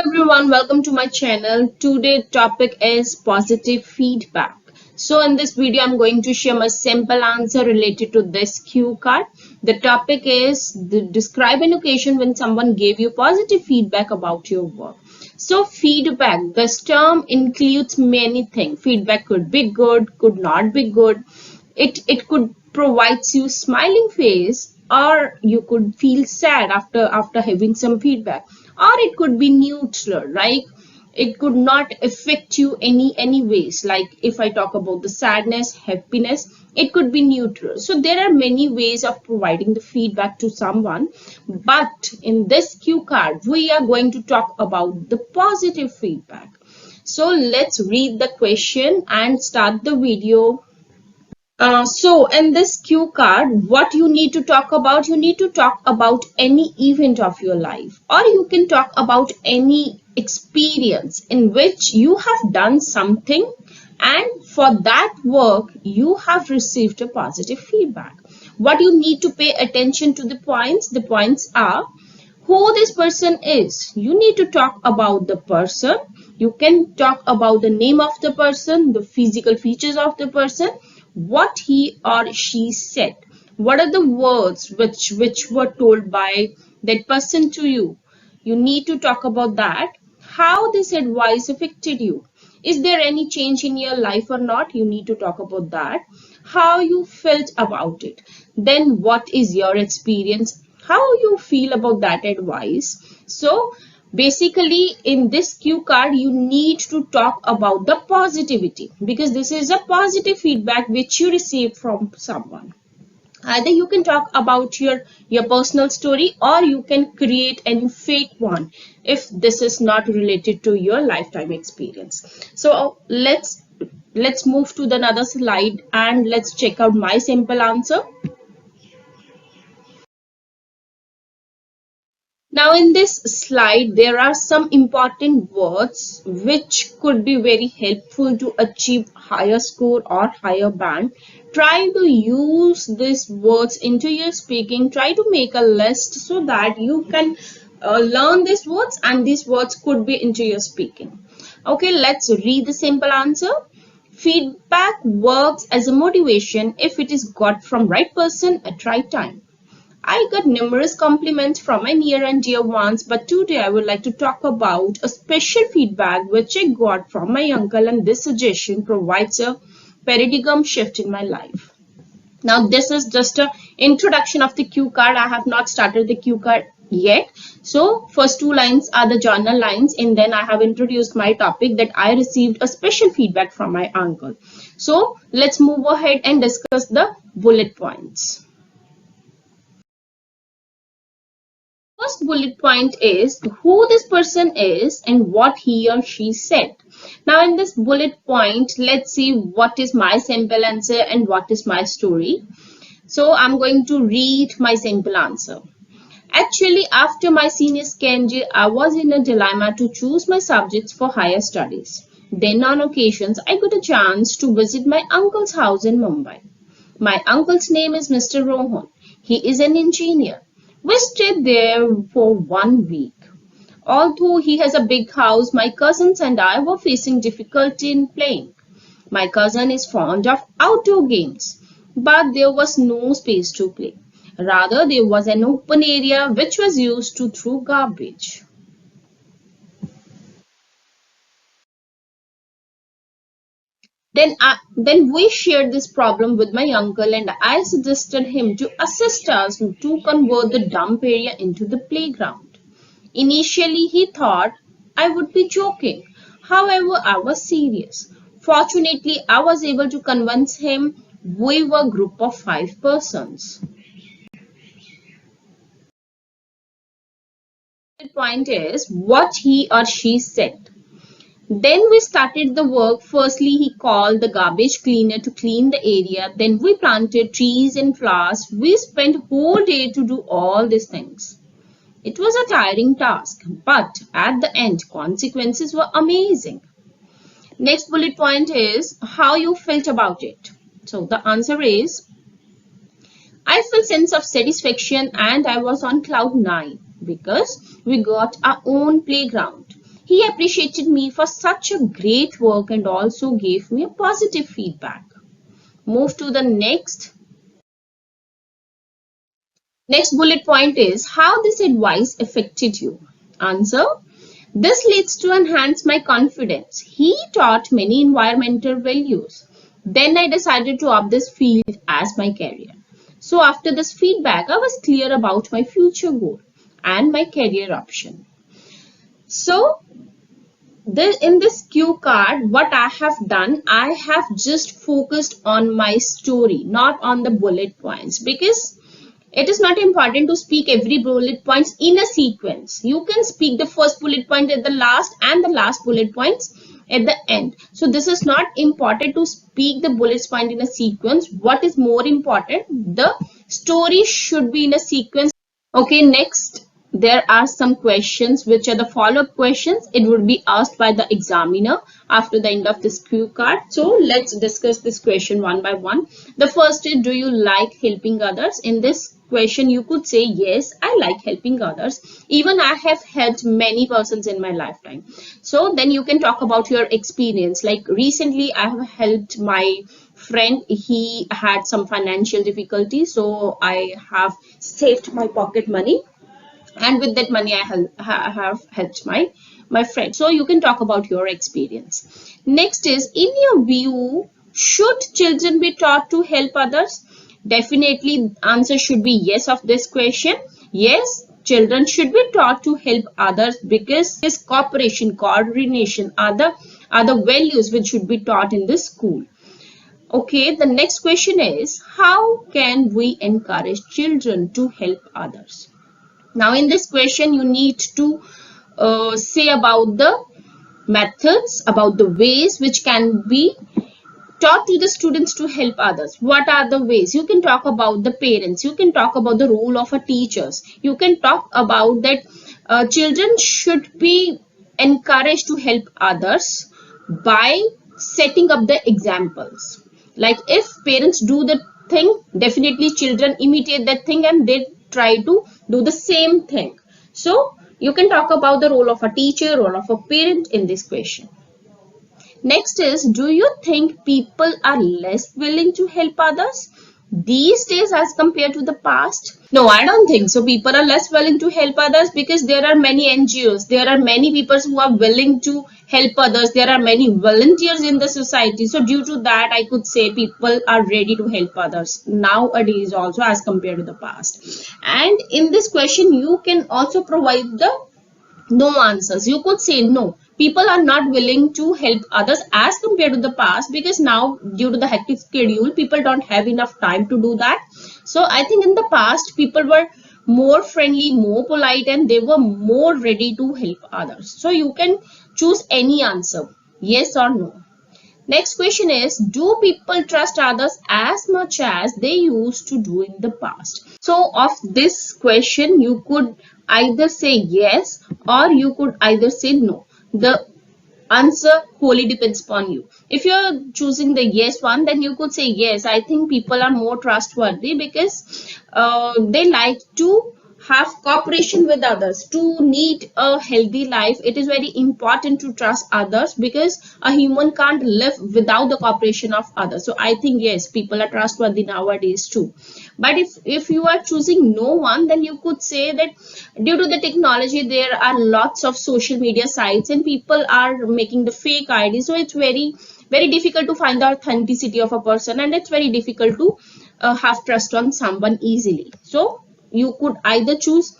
everyone, welcome to my channel. Today topic is positive feedback. So in this video I'm going to share my simple answer related to this cue card. The topic is describe an occasion when someone gave you positive feedback about your work. So feedback, this term includes many things. Feedback could be good, could not be good. It could provide you smiling face, or you could feel sad after having some feedback, or it could be neutral, right? It could not affect you any ways. Like if I talk about the sadness, happiness, it could be neutral. So there are many ways of providing the feedback to someone, but in this cue card we are going to talk about the positive feedback. So let's read the question and start the video. So in this cue card, what you need to talk about, you need to talk about any event of your life, or you can talk about any experience in which you have done something and for that work you have received a positive feedback. What you need to pay attention to the points are who this person is. You need to talk about the person. You can talk about the name of the person, the physical features of the person, what he or she said, what are the words which were told by that person to you. You need to talk about that, how this advice affected you. Is there any change in your life or not? You need to talk about that, how you felt about it. Then what is your experience, how you feel about that advice. So basically in this cue card you need to talk about the positivity, because this is a positive feedback which you receive from someone. Either you can talk about your personal story, or you can create any fake one if this is not related to your lifetime experience. So let's move to the another slide and let's check out my simple answer. Now in this slide, there are some important words which could be very helpful to achieve higher score or higher band. Try to use these words into your speaking. Try to make a list so that you can learn these words, and these words could be into your speaking. Okay, let's read the simple answer. Feedback works as a motivation if it is got from right person at right time. I got numerous compliments from my near and dear ones, but today I would like to talk about a special feedback which I got from my uncle, and this suggestion provides a paradigm shift in my life. Now this is just an introduction of the cue card. I have not started the cue card yet. So first two lines are the journal lines, and then I have introduced my topic that I received a special feedback from my uncle. So let's move ahead and discuss the bullet points. First bullet point is who this person is and what he or she said. Now in this bullet point, let's see what is my simple answer and what is my story. So I'm going to read my simple answer. Actually, after my senior secondary, I was in a dilemma to choose my subjects for higher studies. Then on occasions, I got a chance to visit my uncle's house in Mumbai. My uncle's name is Mr. Rohan. He is an engineer. We stayed there for 1 week. Although he has a big house, my cousins and I were facing difficulty in playing. My cousin is fond of outdoor games, but there was no space to play. Rather, there was an open area which was used to throw garbage. Then we shared this problem with my uncle, and I suggested him to assist us to convert the dump area into the playground. Initially, he thought I would be joking. However, I was serious. Fortunately, I was able to convince him. We were a group of 5 persons. The point is what he or she said. Then we started the work. Firstly, he called the garbage cleaner to clean the area. Then we planted trees and flowers. We spent whole day to do all these things. It was a tiring task, but at the end, consequences were amazing. Next bullet point is how you felt about it. So the answer is, I felt sense of satisfaction and I was on cloud 9 because we got our own playground. He appreciated me for such a great work and also gave me a positive feedback. Move to the next. Next bullet point is how this advice affected you. Answer. This leads to enhance my confidence. He taught many environmental values. Then I decided to opt this field as my career. So after this feedback, I was clear about my future goal and my career option. So in this cue card, what I have done, I have just focused on my story, not on the bullet points, because it is not important to speak every bullet points in a sequence. You can speak the first bullet point at the last and the last bullet points at the end. So this is not important to speak the bullet point in a sequence. What is more important? The story should be in a sequence. Okay, next there are some questions which are the follow-up questions. It would be asked by the examiner after the end of this cue card. So let's discuss this question one by one. The first is, do you like helping others? In this question you could say, yes, I like helping others. Even I have helped many persons in my lifetime. So then you can talk about your experience. Like recently I have helped my friend. He had some financial difficulty, so I have saved my pocket money, and with that money I have helped my friend. So you can talk about your experience. Next is, in your view, should children be taught to help others? Definitely answer should be yes of this question. Yes, children should be taught to help others, because this cooperation, coordination are the values which should be taught in the school. Okay, the next question is, how can we encourage children to help others? Now in this question you need to say about the methods, about the ways which can be taught to the students to help others. What are the ways? You can talk about the parents, you can talk about the role of a teachers, you can talk about that children should be encouraged to help others by setting up the examples. Like if parents do the thing, definitely children imitate that thing and they try to do the same thing. So you can talk about the role of a teacher, role of a parent in this question. Next is, do you think people are less willing to help others these days as compared to the past? No, I don't think so. People are less willing to help others because there are many NGOs. There are many people who are willing to help others. There are many volunteers in the society. So due to that, I could say people are ready to help others nowadays also as compared to the past. And in this question, you can also provide the no answers. You could say no, people are not willing to help others as compared to the past, because now due to the hectic schedule people don't have enough time to do that. So I think in the past people were more friendly, more polite, and they were more ready to help others. So you can choose any answer, yes or no. Next question is, do people trust others as much as they used to do in the past? So of this question, you could either say yes or you could either say no. The answer wholly depends upon you. If you're choosing the yes one, then you could say yes, I think people are more trustworthy because they like to have cooperation with others to lead a healthy life. It is very important to trust others because a human can't live without the cooperation of others. So I think yes, people are trustworthy nowadays too. But if you are choosing no one, then you could say that due to the technology there are lots of social media sites and people are making the fake ID. So it's very difficult to find the authenticity of a person, and it's very difficult to have trust on someone easily. So you could either choose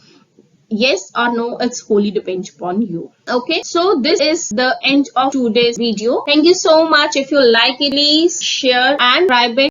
yes or no. It's wholly depends upon you. Okay, so this is the end of today's video. Thank you so much. If you like it, please share and subscribe it.